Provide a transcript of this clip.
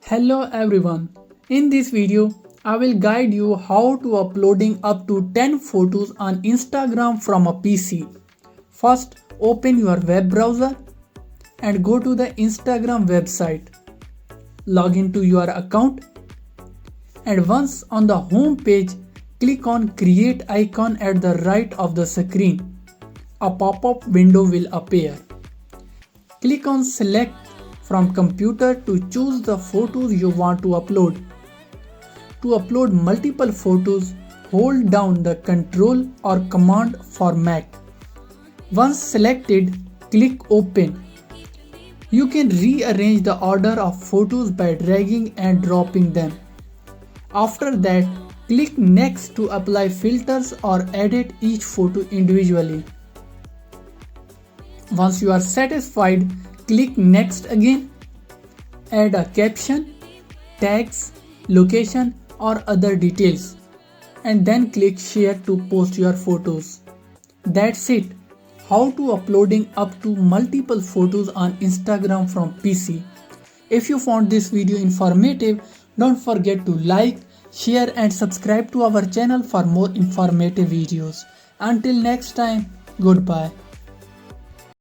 Hello everyone. In this video, I will guide you how to uploading up to 10 photos on Instagram from a PC. First, open your web browser and go to the Instagram website. Log into your account and once on the home page, click on create icon at the right of the screen. A pop-up window will appear. Click on select from computer to choose the photos you want to upload. To upload multiple photos, hold down the Ctrl or Command for Mac. Once selected, click Open. You can rearrange the order of photos by dragging and dropping them. After that, click Next to apply filters or edit each photo individually. Once you are satisfied, click Next again. Add a caption, tags, location or other details and then click Share to post your photos. That's it. How to uploading up to multiple photos on Instagram from PC. If you found this video informative, don't forget to like, share and subscribe to our channel for more informative videos. Until next time, goodbye.